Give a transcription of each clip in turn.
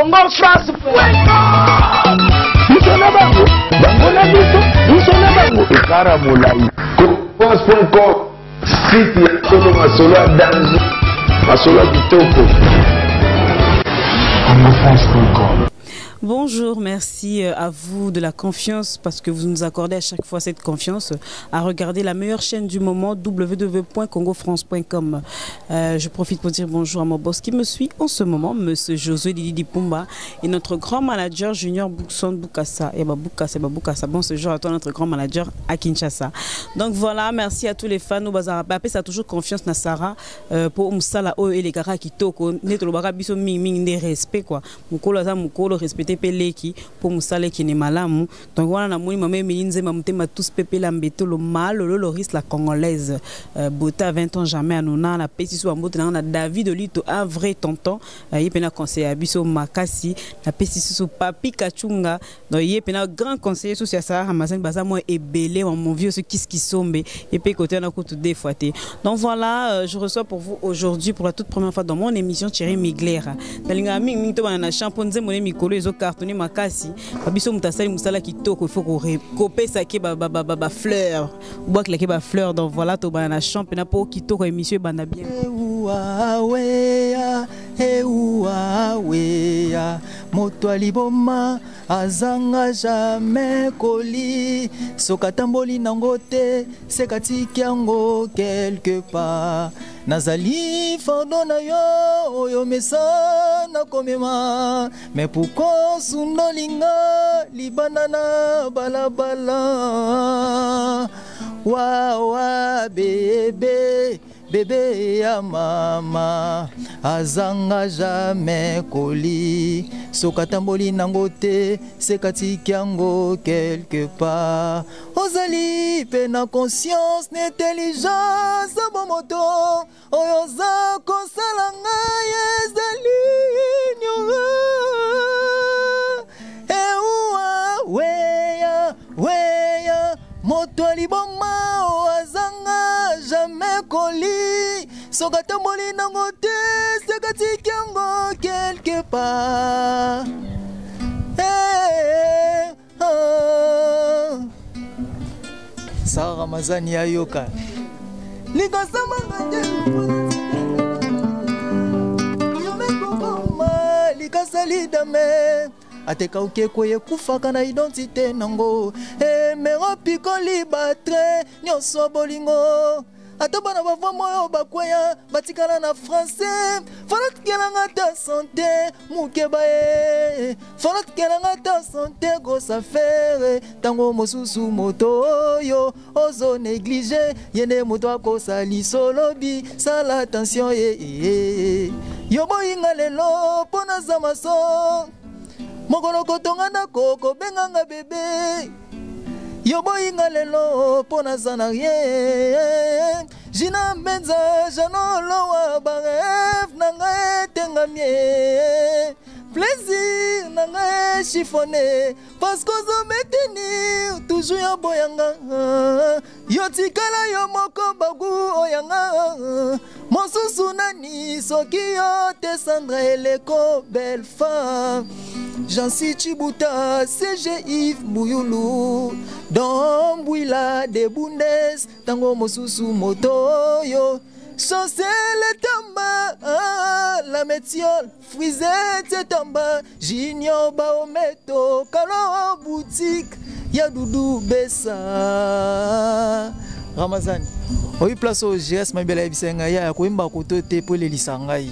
congofrance.com. Bisona bango, bango na biso, bisona bango ekara molai. Congofrance.com, site ya solo masolo ya danzo, masolo ya kitoko. Congofrance.com. Bonjour, merci à vous de la confiance parce que vous nous accordez à chaque fois cette confiance à regarder la meilleure chaîne du moment www.congofrance.com. Je profite pour dire bonjour à mon boss qui me suit en ce moment, Monsieur Josué Didi Pumba et notre grand manager Junior Boukson Boukassa. Et Boukassa. Bon, ce jour à toi notre grand manager à Kinshasa. Donc voilà, merci à tous les fans. Nous Bazarapé, ça a toujours confiance na Sarah pour Moussala O et les Kara qui toko. Netolobara biso ming des respect quoi. Mukolo za mukolo respecter peleki pour musale qui n'est malamu. Donc voilà na moni mama milinze mamutema tous pepe la mbeto le mal le risque la congolaise bota 20 ans jamais anona na pesi so mbote na David Olito un vrai tonton yepena conseiller abiso makasi na pesi so papi kachunga donc yepena grand conseiller so ça Ramazan baza moi ebelé mon vieux ce qui sombe et puis côté na ko tout des fois. Donc voilà, je reçois pour vous aujourd'hui pour la toute première fois dans mon émission Thierry Miglera. Dalinga mingi to bana champonze mon mikolo ezo cartonné makasi babiso mutasali musala kitoko il faut couper ça qui ba fleur boire la ba fleur. Donc voilà to bana championnat pour kitoko émission bana bien moto aliboma azanga jamais koli sokatamboli nango te sekatiki yango quelque part nazali fardo na yo oyo mesana komema mais pourquoi sunolinga libana na balabala wa bébé bébé ya mama azanga jamais koli sokatamboli nango te sekatiki yango quelque part ozali pe na conscience n'intelligence bomoto oyo za kosala ngai ezali nyonga weya moto aliboma azanga jamais koli sokatamboli nango te sekatiki yango quelque part. Sarah Ramazani ayoka likasali dame ateka uke koye kufaka na identité nango mero pikoli batre nyonso bolingo atobana bavwa moyo bakwaya batikala na français fanatikela ta santé mukeba e fanatikela ta santé grosse affaire tango mosusu moto oyo ozo négliger yene moto akosali solobi sala attention yo boyinga lelo pona za maso mokolo kotonga na koko benganga bébé yo boyinga lelo pona zana rien jina menza janolowa baref nanga tengamie plaisir nanga chiffonné parce que zo meteni toujours ya boyanga yo tikala yo moko bagu oyanga mosusu nani soki yo te Sandra Eleko belle femme Jansi Chibuta, CG Yves Bouyoulou, Don Bouila de Bundes, Tango Mosusu Motoyo, Chancel Tamba, la métiole, Frisette Tamba, Junior Baometo, Kalo Boutique, Yadoudou Bessa, Ramazani. Oyi place au GS mabela bisenga ya koimba kotote po le lisangai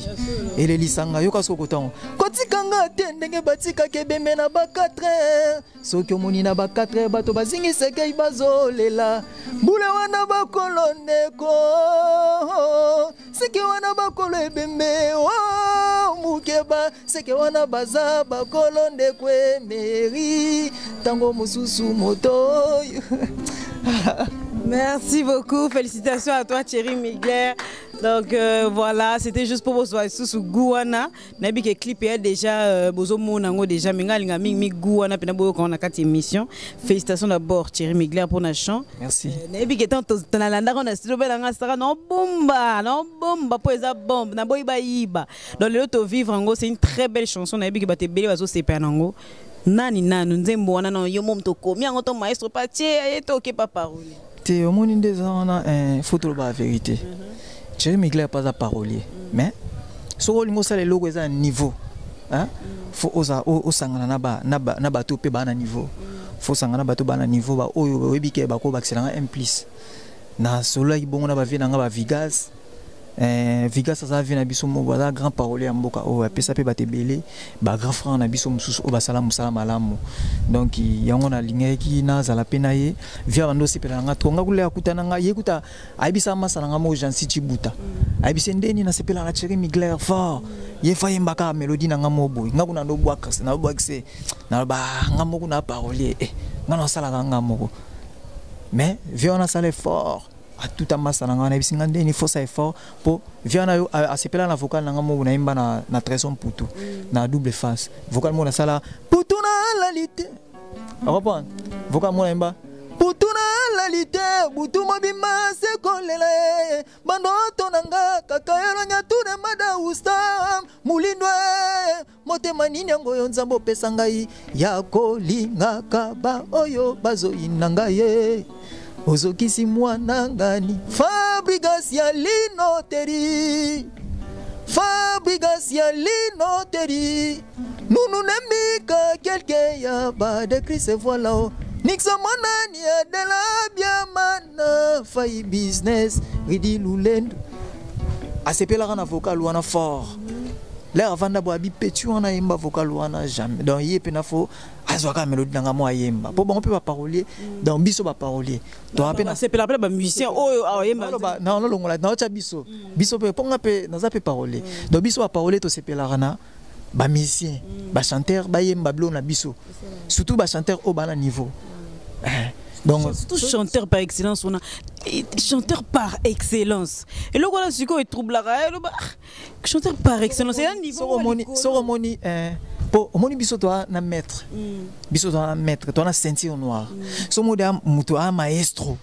ele lisanga yo kaso kotango kotikanga te ndenge batika kebeme na ba 4 soki omoni na ba 4 bato bazingi sekei bazolela bule wana bakolondeko seki wana bakolo ebembe mukeba seki wana baza bakolondeko emeri tango mosusu moto Merci beaucoup. Félicitations à toi, Thierry Migler. Donc voilà, c'était juste pour vous sous Gouana. Nabi que clip est déjà bozo monango déjà mingalinga mi Gouana pena boyo quand on a quatre émissions. Félicitations d'abord Thierry Migler pour notre chant. Merci. Nabi que tant tanalanda on a studio belanga sara non bomba pour eza bombe na boy ba yiba. Donc le to vivre en c'est une très belle chanson nabi que ba te beli bazo sepanango. Nani nanu nzembo wana no yo mom to komi ngo to maestro patie et to ke pas parole. Te au monde des ans un photo la vérité. Thierry Migler pas à parolier, mais ce rôle ngo sale logo est un niveau, hein? Faut osa o sangana na ba to pe ba na niveau. Faut sangana ba to ba na niveau ba oyo webi ke ba ko ba excellent implis. Na solo ibongo na ba vie na nga ba Vigas. Vigas ça vient na biso mo ba grand parolier mboka o pesa pe ba te belé ba grand frère na biso mususu o ba salam malamu. Donc yango na linga ki na za la pena ye via bando sepela nga tonga kule akutana nga yekuta aibisa masala nga mo Jean Chibuta aibisa ndeni na sepela na Thierry Migler fort ye fa yembaka melody na nga mo boy nga kuna ndo bwa kase na bwa kse na ba nga mo kuna parolier nga na sala nga mo mais via on a salé fort à tout à masse na ngana bisinga ndeni faut ça effort pour viana yo a sepela na vocal na ngamo na imba na trésor putu na double face vocal mo na sala putu na la lité reprendre vocal mo na imba putu na la lité butu mobima se kolele bando tonanga kakayelo nya tuna mada ustam mulindwe motema nini yango yo nzambo pesa ngai ya kolinga kaba oyo bazo inanga ye ozokisi mwana ngani Fabregas ya linoteri nunu nemika kelke ya ba de Chris voilà o Nixon monani ya de la biamana fai business ridi lulendo asepela na vocal wana fort l'air avant d'abord bi petu on a imba vocal wana jamais donc yé pena fo azwaka mélodie nanga mo ayemba po bon peut pas parolier donc biso ba parolier to apena c'est pela ba musicien oyo ayemba non longola na cha biso pe ponga pe naza pe parolier donc biso ba parolier to sepela rana ba musicien ba chanteur ba yemba blo na biso surtout ba chanteur au bana niveau donc surtout chanteur par excellence on a chanteur par excellence et le voilà ce qu'on trouble là chanteur par excellence c'est un niveau soromoni pour omoni biso toi na maître biso toi na maître toi na ceinture noire so moda muto a maestro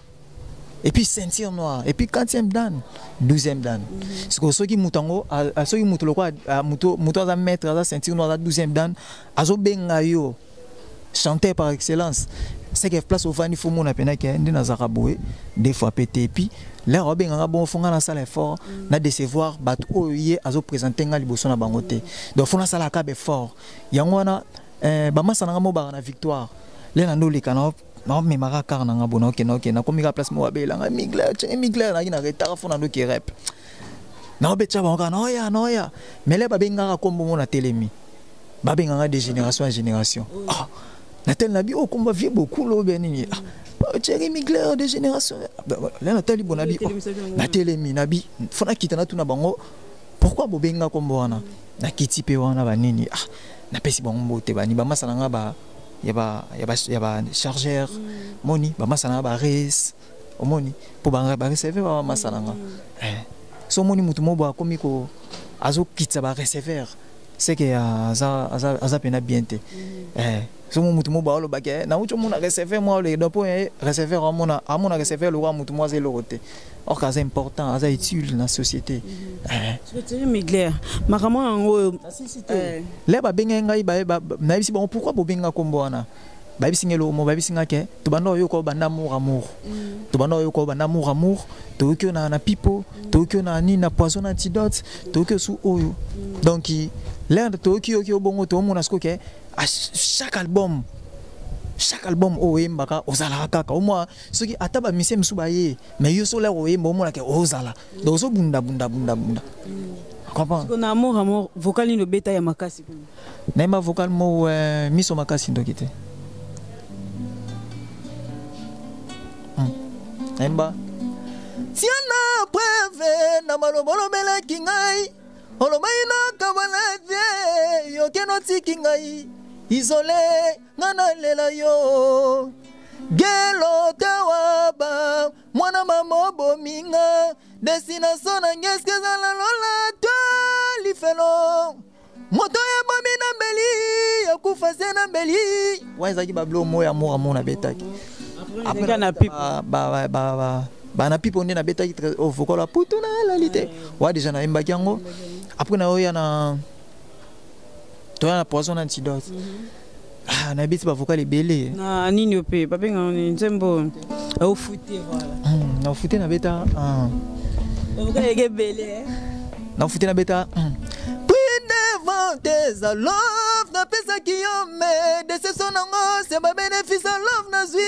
et puis ceinture noire et puis 4e dan 12e dan c'est que ceux qui mutango à ceux qui muto le quoi muto za maître za ceinture noire za 12e dan azo benga yo chanteur par excellence c'est que place au vani faut mon apena que ndina zaraboué des fois pété et puis là robin nga bon fonga na salle fort na décevoir bat oye azo présenter nga liboso na bangote donc fona sala ka be fort yango na ba masana nga mo ba na victoire le na ndoli kana na me mara car na nga bona ok na komika place mo abela nga Migler na ina retard fona ndo ki rep na obecha ba nga no ya mais le ba benga kombo mo na telemi ba benga nga de génération en génération Natel Nabi, oh, qu'on va vivre beaucoup, l'eau, béni. Thierry Migler de génération. Là, Nathalie Bonabi, Nathalie Nabi, Fona Kitana Tuna Bango. Pourquoi Bobenga Komboana? Na Kiti Pewana Banini. Ah, na Pessi Bango Tebani, Bamasananga Ba, Yaba chargeur, Moni, Bamasananga Ba Res, Omoni, pour Banga recevoir Bamasananga. So Moni Mutumo Ba Komiko, Azo Kitaba recevoir. C'est que Aza Pena Biente. So mutumo ba lo bagé na ucho muna recevoir moi le dopo recevoir amona recevoir le roi mutumo ze loroté or c'est important ça utile dans la société Thierry Migler makamo ngo le ba benga ngai ba na bisi bon pourquoi bo benga kombo wana ba bisi ngelo mo ba bisi ngake to bando yo ko banda amour to bando yo ko banda amour to que na pipo to que na ni na poison antidote to que sous oyo donc l'air de to que bongo to mona sko ke à chaque album oyembaka ozala kaka au moins ceux qui ataba mise msubaye mais yo so la oyemba omona ke ozala donc so bunda comprends qu'on a amour vocal ni beta ya makasi nema vocal mo miso makasi ndokite nemba tiana preve na malobolo bela kingai olomaina kabalade yo keno tikingai isolé ngana lela yo gelo tawaba mwana mama bominga destination na ngeske za la lola to lifelo moto ya mami na mbeli ya kufase na mbeli wazaki bablo moya mora mona betaki après na pipe ba na pipe on na betaki au fokola putu na la lité wa déjà na imbaki yango après na oya na toi na poison antidote ah na biti ba vocal belé na nini opé ba benga ni nzembo au fouté voilà na fouté na beta vocal ege belé na fouté na beta Tes a love na pesa kiyome de ce son nango c'est ma bénéfice a love na zui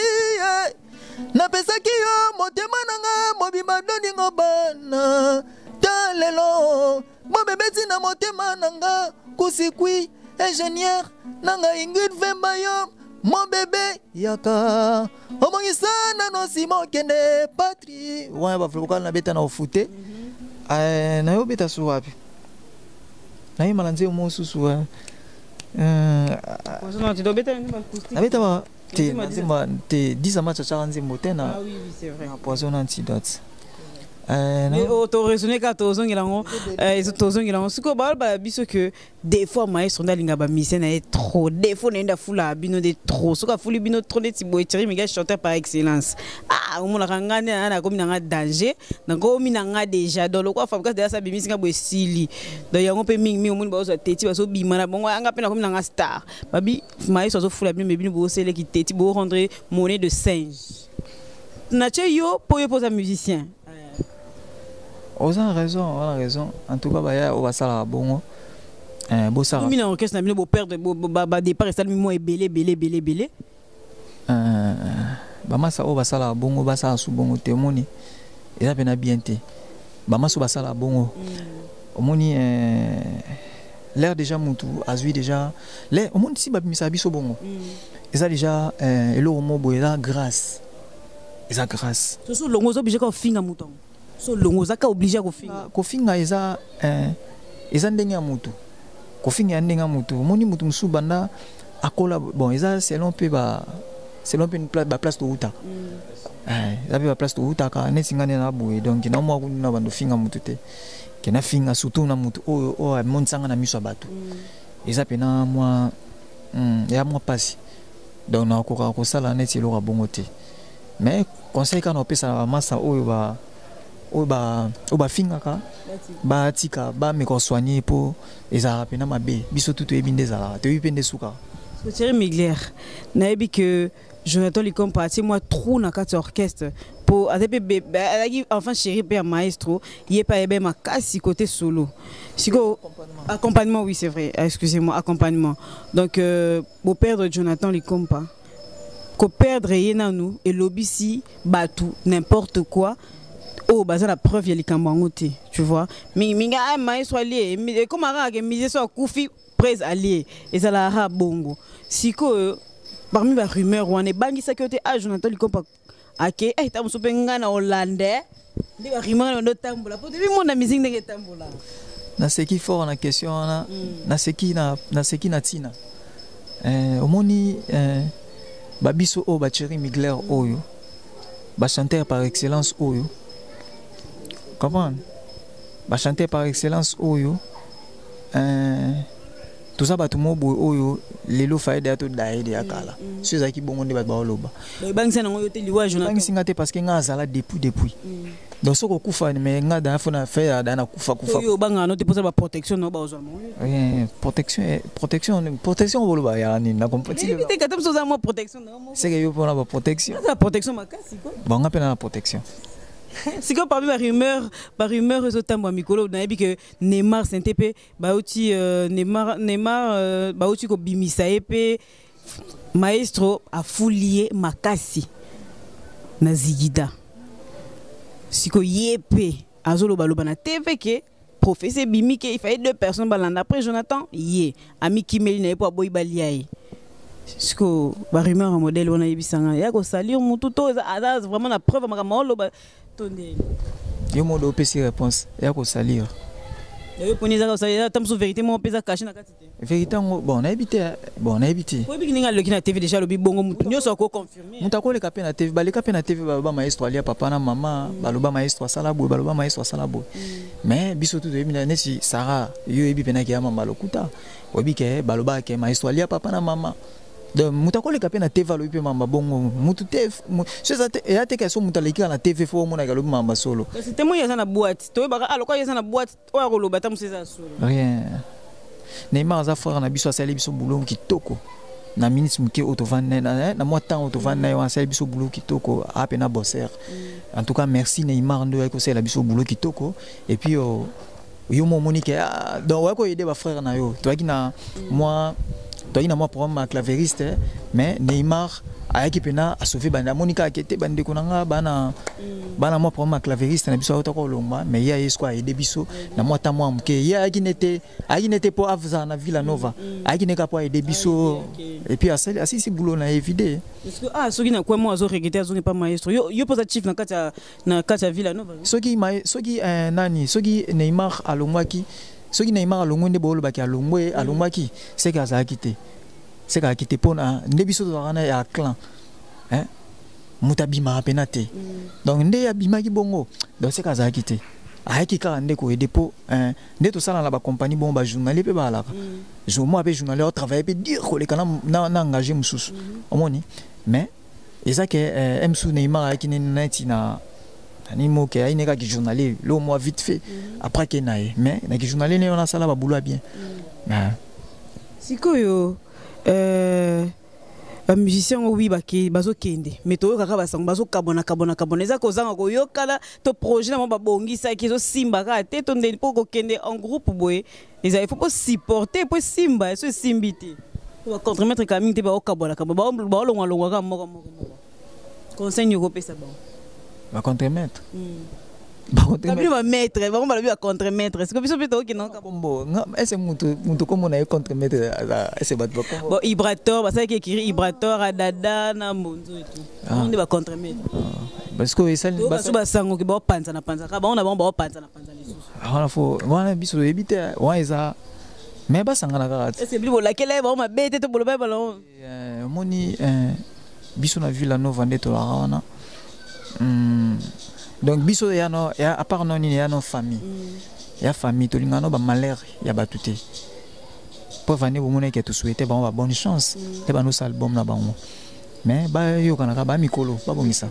na pesa kiyo motema nanga mobima doni ngobana talelo mo bebeti na motema nanga kusikwi ingénieur nanga Ingrid Vembayo mon bébé yaka omongisana no simo kende patrie wa ba vloka na beta na ofute na yo beta su wapi na hii malanze umosusu abeta ba te nazima te 10 match cha nzimbo tena ah oui c'est vrai poison antidote mais auto raisonner ka tozongela ngo tozongela ngo siko ba biso que des fois maestro ndalinga ba mission na trop des fois nenda fula bino de trop soka fuli bino trop de tibo etiri miga chanteur par excellence ah umona kangane ana komi na danger na komi na déjà dans le quoi fabrique de ça bimisinga bo sili donc yango pe mingi umoni ba so teti ba so bima na bongo anga pe na komi na star babi maestro so fula bino bino bo sele ki teti bo rendre monnaie de singe na yo pour poser musicien. On a raison. En tout cas, baya o basala bongo. Bosara. Combien d'orchestre na bino bo perdre ba départ et ça mo belé. Ba masa o basala bongo basala su bongo te moni. Eza pena bien te. Ba masa basala bongo. Omoni l'air déjà mutu azui déjà. L'air omoni si ba misa biso bongo. Eza déjà elo mo boela grâce. Eza grâce. So longo zo obligé ko finga muton. So longo zaka obligé ko finga eza ndenge ya mutu kofinga ya ndenge ya mutu moni mutu musu banda akola bon eza selon pe une place to uta eza pe ba place to uta ka nesingane na boye donc na mwa kuna bando finga mutu te kena finga surtout na mutu o monsanga na miso bato eza pe na mwa ya mwa pasi donc na ko sala neti lo ka bongo te mais conseil kana opesa na masa oyo ba fingaka ba tika ba me ko soigner pour ezara pena mabe biso tutu ebinde ezara te yipende suka Thierry Migler na ebi que Jonathan Likom parti moi trop na quatre orchestre pour ADP enfin chéri père maestro il pas ebe makasi côté solo siko accompagnement oui c'est vrai excusez-moi accompagnement donc beau perdre Jonathan Likom pas ko perdre yena nous et lobisi batou n'importe quoi. Oh, bah ça la preuve il y a les cambangoté, tu vois. Minga maestro allié, comme ara que mise sur Koufi presse allié et ça la ra bongo. Siko parmi les rumeurs on est bangi sécurité à Jonathan Likom ake tamu sopenga na hollandais. Des rumeurs no tambola. Pour depuis mon musique de tambola. Na ce qui fort na question na ce qui na tina. Omoni babiso o ba Thierry Migler oyo. Ba chanteur par excellence oyo. Comment? Ba chanter par excellence oyo. Tout ça ba tout mo boy oyo lelo faide ato daide akala. Ceux qui bongo ba oloba. Bang sana ngoyo te liwa Jonathan. Bang singa te parce que nga zala depuis. Donc soko kufa mais nga da fona faire da na kufa. Oyo banga no te poser ba protection no ba ozama. Oui, protection boloba ya ni na compati. Te katam soza mo protection no. C'est que yo pona ba protection. Ça protection makasi ko. Bon nga pena na protection. Si comme parmi ma rumeur autant mikolo na yebi que Neymar Saint-Épé baouti Neymar baouti ko bimisa épé maestro a foulié makasi na zigida siko yépé azolo baloba na TV ke professeur bimi ke il fallait 2 personnes balanda après Jonathan yé ami Kimeli na po boy baliaye siko ba rumeur modèle on a yebisanga ya ko salir mutu to vraiment la preuve makama oloba. Yo modo pesi réponse ya ko salir Yo poni za ça tam so vérité mon pesa caché na katité. Vérité bon na habité Ko bi kinga le kina TV déjà lobi bongo mutu nyoso ko confirmer. Mutako le kapena TV ba le kapena TV ba maestro alia papa na mama ba loba maestro sala bo ba loba maestro sala bo. Mais biso tout de mina nesi Sarah yo ebi pena ki ama malokuta. Obi ke ba loba ke maestro alia papa na mama. Donc mutako le kapena TV lobi pe mama bongo mutu TV. C'est ça et ate ke so mutaleki na TV fo mona ga lobi mama solo. C'était moi yasa na boîte. To ba aloko yasa na boîte o ya loba tam c'est ça solo. Rien. Neymar za frère na biso asali biso boulot kitoko. Na ministre mke autovane na moi temps autovane na yo asali biso boulot kitoko apena bosser. En tout cas merci Neymar ndo ko sala biso boulot kitoko et puis yo mo monique donc wa ko aider ba frère na yo. Toi qui na moi programme clavériste mais Neymar ayaki pena a sauvé banda Monica akete bande konanga bana moi programme clavériste na biso auto ko lomba mais ya yesko aider biso na moi ta moi mke ya ayaki nete po avza na Villa Nova ayaki neka po aider biso et puis asisi boulot na évidé parce que soki na quoi moi azo regretter azo ne pas maestro yo positif na kata Villa Nova soki nani soki Neymar alongwaki soki Neymar alongwe nde bolo baki alongwaki c'est que ça quitté c'est qu'à quitter pour ne biso to rana ya clan hein mutabima penate donc nde ya bima ki bongo donc c'est qu'à ça quitter ayaki ka nde ko aider pour nde to sala na ba compagnie bon ba journalier pe ba la je moi pe journalier au travail pe dire ko le kana na engagé mususu omoni mais et ça que msou Neymar ayaki neti na ani mo ke ay neka ki journalier le mois vite fait après que nae mais na ki journalier ne on a sala ba boulot bien sikoyo ba musicien oui bazo kende mais to kaka basango bazo kabona eza kozanga ko yokala to projet na mo babongisa ki zo simba ka te to ndeni poko kende en groupe boy les il faut pas supporter pour simba so simbiti ko contre-mettre kaming te ba okabona ba longwa ka moko conseil ko pesa ba contre-mettre ba maître ba ba contre-mettre est-ce que biso beto ki non kombo est-ce mutu comme on a contre-mettre est-ce ba bon vibrateur ba ça qui écrit vibrateur adada na mbonzo et tout on est ba contre-mettre parce que ça ba sango ki ba panza na panza ka ba on a ba panza na panza lisusu wana fo wana biso ebite wa eza mais ba sangana ka est-ce que bibo la kele ba ma bete to bolo ba ballon moni biso na Villa Nova ndeto la wana donc biso ya no ya à part non ni ya no famille ya famille to lingano ba malheur ya batuté pour venir au monde que tu souhaitais ba bonne chance te ba no album na bango mais ba yo kana ba mikolo ba bongisa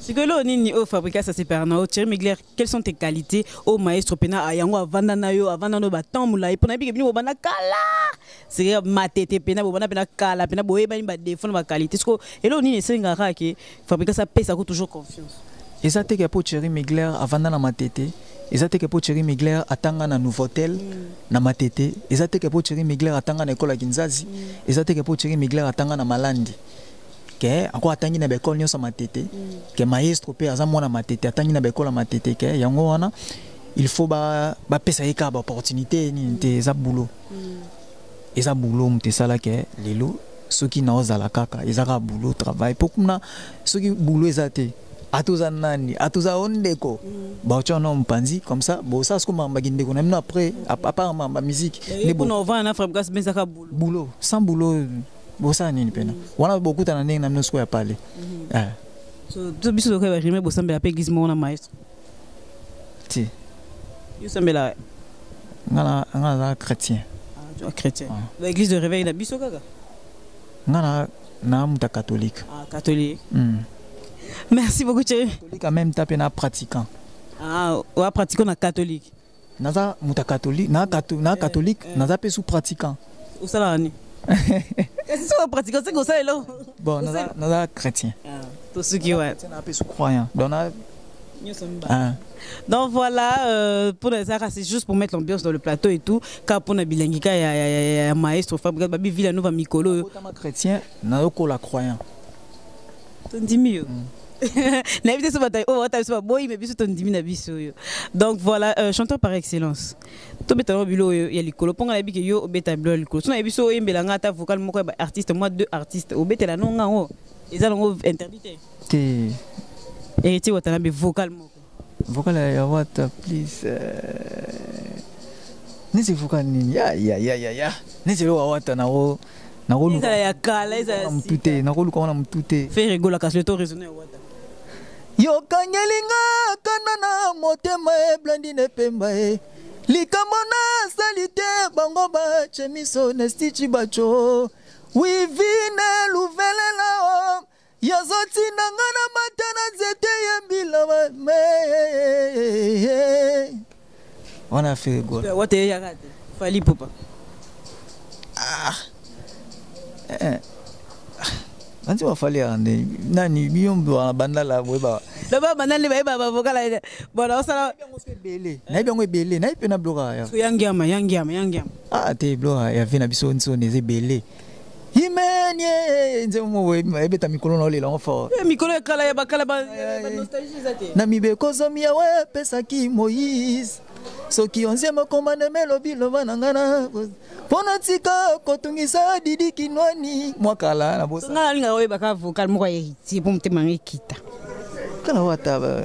c'est que là nini au fabrica ça c'est perna Thierry Mugler quelles sont tes qualités au maestro pena ayango avanda na yo avanda no ba tambula et pona bi ke bino bana kala c'est matete pena bana pena kala pena boye ba ni ba défaut ba qualité parce que et là nini senga ka ke fabrica ça paye ça coûte toujours confiance. Et ça te que pour Thierry Mugler avant na matete et ça te que pour Thierry Mugler atanga na Nouveautel na matete et ça te que pour Thierry Mugler atanga na école à Kinzazi et ça te que pour Thierry Mugler atanga na Malandi que encore atangi na école nyosa matete que maestro pe aza mwana matete atangi na école matete que yango wana il faut ba pesa eka ba opportunité ni te za boulot et ça boulot mte sala que lelo ceux qui na ozala kaka ezaka boulot travail pokuna ceux qui boulot ezate atuza nani atuza ondeko ba chono mpanzi comme ça bo ça ce comme maginde ko même après à part ma musique les bon on va na fabrication bezaka boulot sans boulot bo ça nini pena wana beaucoup tana ndenge na mno ya parler so to biso ko ba rimer bo sambela pe église mo na maestro ti yo sambela ngala chrétien tu es chrétien l'église de réveil na biso kaka ngala na muta catholique catholique merci beaucoup Thierry. Catholique en même temps na pratiquant. Ouais pratiquant na catholique. Naza muta catholique, na catholique, naza pe sous pratiquant. Où ça là ni? Qu'est-ce que pratiquant c'est comme ça là? Bon, naza chrétien. Tout ce qui ouais. Na pe sous croyant. Donc voilà, pour les arts, c'est juste pour mettre l'ambiance dans le plateau et tout. Car pour les bilinguika, il y a maestro Fabrice Babi Villa Nova Mikolo. Chrétien, na la croyant. Ton mieux. Donc voilà, chanteur par excellence. Tout bétano bilo il y a l'école. Pour la bique yo beta bilo l'école. Si on a biso embelanga ta vocal moko artiste moi deux artistes. Au beta la non ngao. Ils allons interdité. Et tu vois t'as vocal moko. Vocal ya what please. nisi fuka nini ya nisi lo wata na go Eza ya kala, eza ya mutute na go luka na mutute fait rigola kasi le to raisonner wata yo kanyelinga kanana motema blandine pemba likambo na salite bango ba chemiso na stichi bacho wivine luvelela yazoti nangana matana zete yembila me on a fait go wata ya kate fali popa Anti wafali ande nani biyombo na bandala weba Laba bandala ba vokala bona osala bele na ibyango bele na ipena bloka ya yangiama te bloka ya vina biso nso neze bele himenye nze mo ebeta mikolo na olela ngofo mikolo ekala ya bakala ba nostalgie zate na mibeko zomia we pesaki Moïse soki onziema komande melobi loba na ngana pona tika kotungisa didi kinwani mwakala na bosa ngala linga we baka vocal moko ya hiti pour mtema ngikita kala wata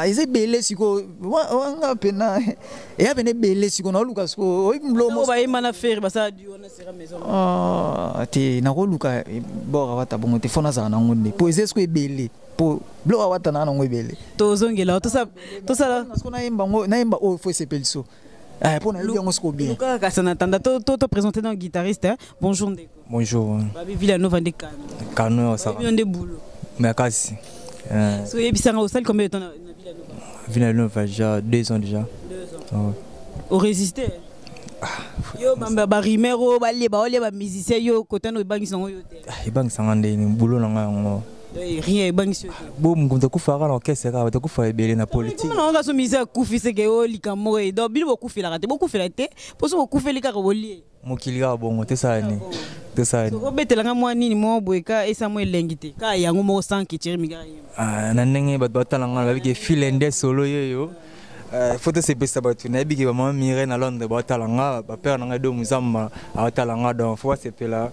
ize bele siko wanga pena ya pene bele siko na luka siko mlomo ba imana faire basa du on sera maison te na ko luka bora wata bongo te fona za na ngonde po ize siko bele po bloka wata na ngo bele to zongela to sa siko na imba o fo sepeliso pour na luka ngo siko bien luka ka sana tanda to présenter dans guitariste bonjour Ndeko bonjour babi Villanova de Kano ça va de boulot mais kasi so yebisanga au salle combien de temps na Villanova déjà 2 ans déjà 2 ans au résister yo bamba ba rimero ba musicien yo kotano bangi sango yo te bangi sangande ni boulot na ngo rien bangi sur bo mkunza kufaka na orchestre ka ba kufa ebele na politique non nga so musicien kufise ke o likamo e do bilo kufila ka te bo kufila te poso ko kufeli ka boli mokili ka bongo te sani so betelanga mwa nini mo boeka esa mo elengi te ka yango mo sanki tiri migara na ndenge bato batalanga ba bike filende solo yo photo c'est pesa bato na bike ba mama mire na Londres batalanga ba père na nga do muzamba atalanga donc faut c'est pela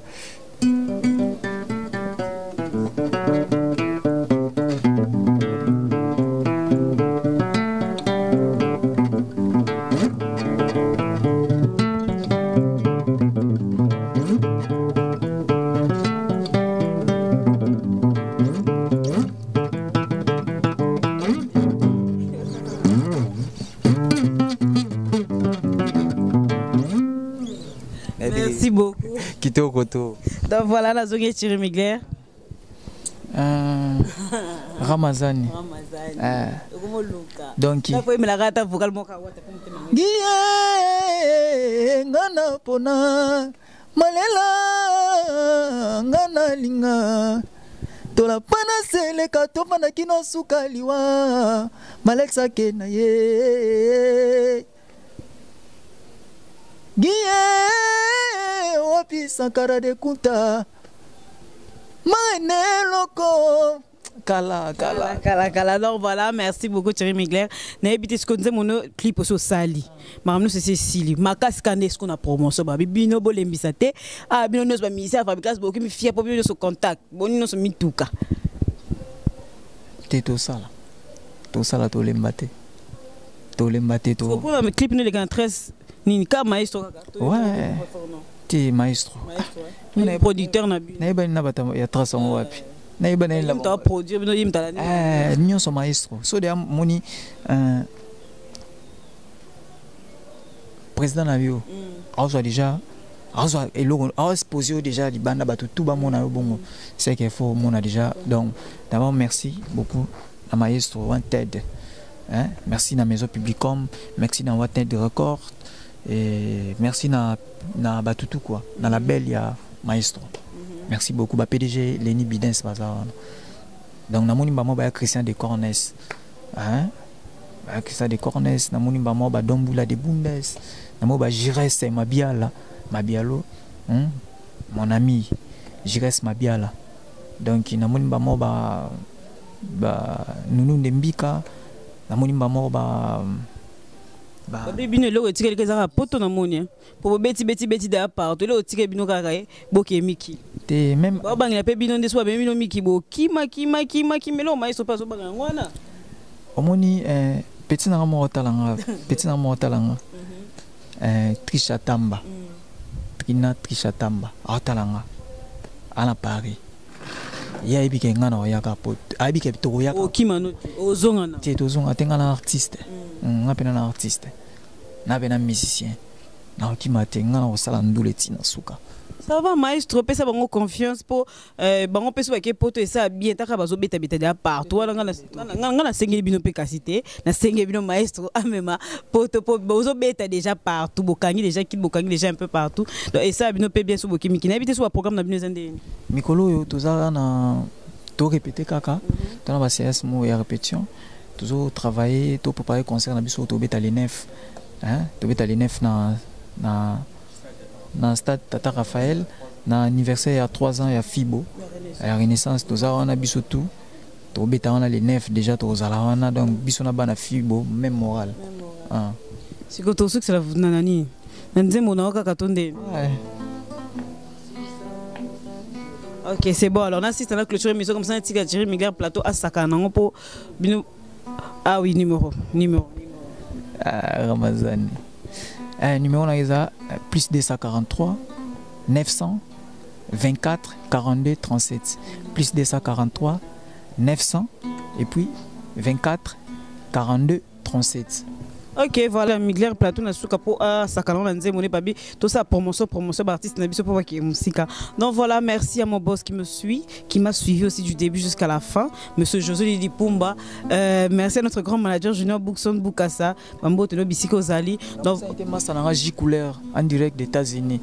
Merci beaucoup. Kitoko koto. Donc voilà la zone Thierry Mugler. Ramazani. Donc la fois me la gata vocal mo ka wata pour mtema. Giye ngana pona malela ngana linga tola pana sele ka tofana kino sukaliwa Malexa kena ye Giye wapi sankara de kunta mane loko kala. Donc voilà, merci beaucoup Thierry Mugler. N'habitez ce qu'on dit mon clip au sali. Maman nous c'est Sili. Makas scanner ce qu'on a promotion ba bino bolembisate. Ah bino nous ba misa fabrikas beaucoup mi fier pour bino so contact. Boni nous so mituka. Te to sala. To sala to lembate. To lembate to. Pour le clip nous les gars 13 ni ka maestro kaka. Ouais. Ti maestro. Ni producteur na bi. Na iba ni nabata ya trace en wapi. Na iba na la. Ta produire bino yimta la. Nyo so maestro. So de moni président na bio. Azo déjà azo eloko exposé déjà di banda batu tout ba mona bongo. C'est qu'il faut mona déjà. Donc d'abord merci beaucoup à maestro Wanted. Hein? Merci na maison Publicom, merci na Wanted Record. Et merci na batutu quoi na la belle ya maestro merci beaucoup ba PDG Lenny Bidens bazar donc na moni ba mo ba Christian de Cornes hein ba Christian de Cornes na moni ba mo ba Dombula de Bundes na mo ba Jires Mabiala Mabialo mon ami Jires Mabiala donc na moni ba mo ba Nunu Ndembika na moni ba mo ba bino lo tike ke za poto na moni po beti da part lo tike bino kaka boke miki te même ba bangela pe bino ndeso ba bino miki bo kima melo mai so pas so banga ngwana omoni petit na mo talanga petit na mo talanga Trisha Tamba Trina Trisha Tamba talanga ana Paris ya ibike ngana o yaka pot abike to yaka o kimano o zongana ti to zonga tenga na artiste ngapena na artiste na bena musicien na kimate ngana o sala ndule tina suka. Ça va, maestro, pesa bango confiance pour bango peso ke poto et ça bien ta bazo beta beta déjà partout. Ngana sengeli bino pe kasité, na sengeli bino maestro amema poto po bazo beta déjà partout, bokangi déjà kit bokangi déjà un peu partout. Donc et ça bino pe bien so bokimi ki na habité sur programme na bino zande. Mikolo yo tozala na to répéter kaka, to na ba CS mo ya répétition. Toujours travailler, to préparer concert na biso to beta les 9. Hein? To beta les 9 na stade Tata Raphaël na anniversaire il y a 3 ans il y a Fibo à la Renaissance tout ça on a biso tout to beta on a les 9 déjà to zala on a donc biso na bana Fibo même moral c'est que tout ce que c'est la nanani nanze mona ka katonde. OK, c'est bon. Alors on assiste à la clôture émission comme ça, un petit gars Thierry Miguel Plateau à Sakana pour ah oui, numéro Ramazani. Numéro là plus 243 900 24 42 37 plus 243 900 et puis 24 42 37. OK, voilà, Miguel Plateau na suka po a Sakana na nzemone pabi tout ça promotion artiste na biso pour ki musika. Donc voilà, merci à mon boss qui me suit, qui m'a suivi aussi du début jusqu'à la fin, monsieur José Lidi Pumba. Merci à notre grand manager Junior Boukson Boukassa, Mambo Teno Bisiko Zali. Donc ça a été Massanara J couleur en direct des États-Unis.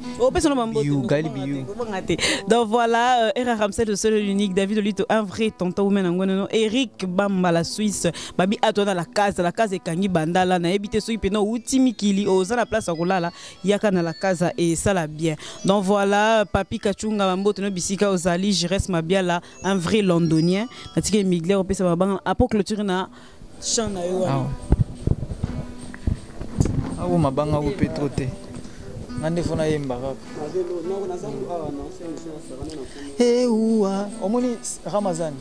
Donc voilà, Era Ramsey de seul unique, David Olito un vrai tonton women ngono, Eric Bamba la Suisse, Babi Atona la case et Kangi Bandala na habité so ipeno uti mikili oza la place akolala yaka na la casa et ça la bien. Donc voilà, Papi Kachunga Mamboto no bisika ozali Jires Mabiala un vrai londonien. Natike Migler o pesa babanga apo clôture na chant na yo. Ah mabanga o petrote. Nande fona yemba kaka. Ouah, omoni Ramazan.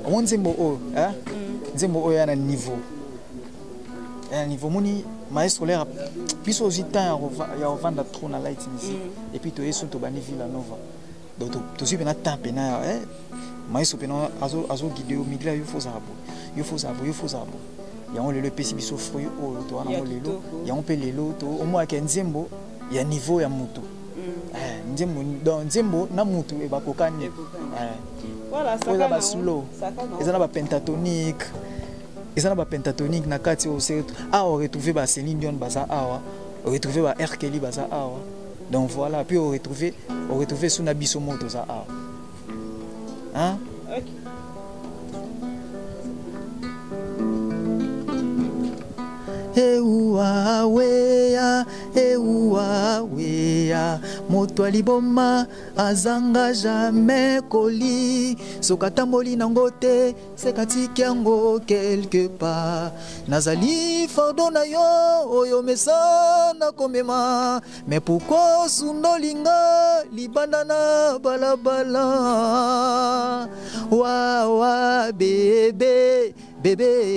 Omoni Zembo o, hein? Zembo o yana niveau. Niveau moni maestro l'air puis aussi temps il y a vendre trop na light ici et puis to yeso to bani Villanova donc to suis pena temps pena maestro pena azo guider au Migla il faut ça ya on le PC biso fruit o to ana lelo ya on pe lelo to au moins ke Nzembo ya niveau ya mutu Nzembo dans Nzembo na mutu e ba kokani voilà ça va slow ezana ba pentatonique. Et ça n'a pas pentatonique na kati au set on retrouver ba Céline Dion baza awa on retrouver ba R Kelly baza awa donc voilà puis on retrouver sous nabiso moto za awa hein wea moto aliboma azanga jamais koli sokatamboli nango te sekatiki yango quelque part nazali fardo na yo oyo mesana komema mais pourquoi sundolinga libanda na balabala wa bébé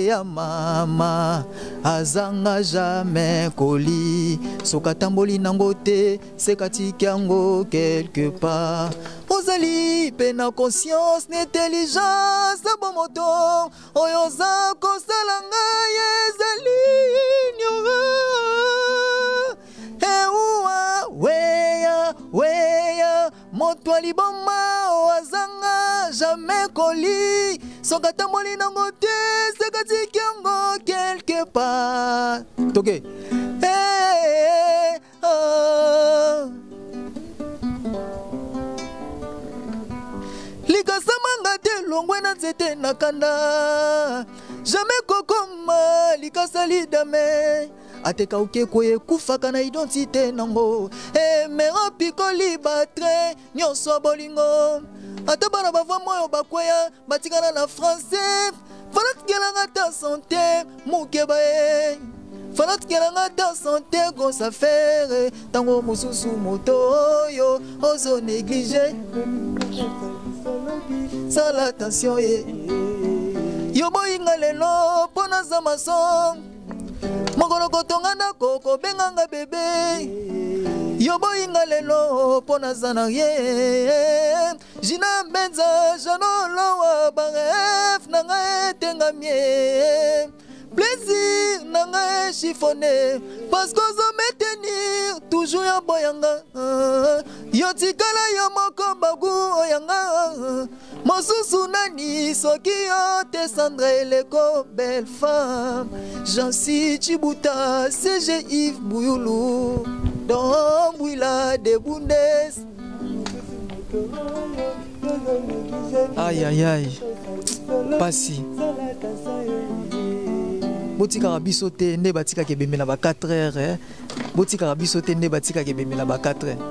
ya mama azanga jamais koli sokatamboli nango te sekatiki yango quelque part ozali pe na conscience n'intelligence na bomoto oyo za kosala ngai ezali weya moto aliboma azanga jamais koli sokatamboli nango te sekatiki yango quelque part toke likasamanga te longwe na nzete na kanda jamais kokoma likasa lidame ateka uke koye kufaka na identité nango mera pikoli batre nyonso bolingo ata bana bavwa moyo bakweya batikana na français fala tikelanga ta santé moke baye fala tikelanga ta santé grosse affaire tango mosusu moto oyo ozo néglige sala attention ye yo boyinga lelo mpona za mason mokolo kotonga ndako kobenganga bebe yo boyinga lelo mpo naza na ye jina mbenza janolowa baref na ngai etengamie plaisir na ngai chiffonné parce que ozo maintenir toujours ya boyanga yo tikala yo moko bagu oyanga mosusu nani soki yo te Sandra Eleko belle femme Jansi Chibuta CG Yves Bouyoulou Don Bouila de Bundes. Aïe aïe aïe Pasi Botika biso te nde batika ke bemela ba 4 heures Botika biso te nde batika ke bemela ba 4 heures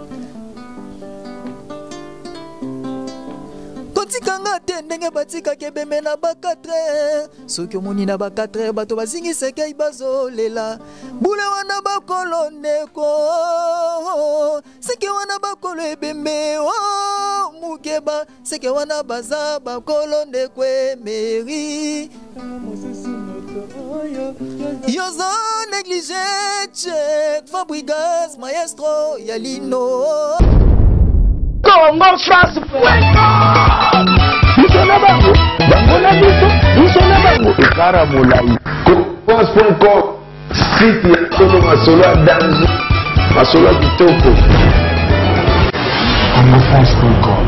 Kotikanga te ndenge batika ke bemela ba 4 heures soki omoni na ba 4 heures bato bazingi sekei bazolela bule wana bakolo ndeko seke wana bakolo ebembe mukeba seke wana baza bakolo ndeko emeri Yozo négligé check Fabrigas maestro Yalino Congo France Misona bango bangona biso misona bango ekara molai France.com site ya solo masolo danzo masolo kitoko Congo France.com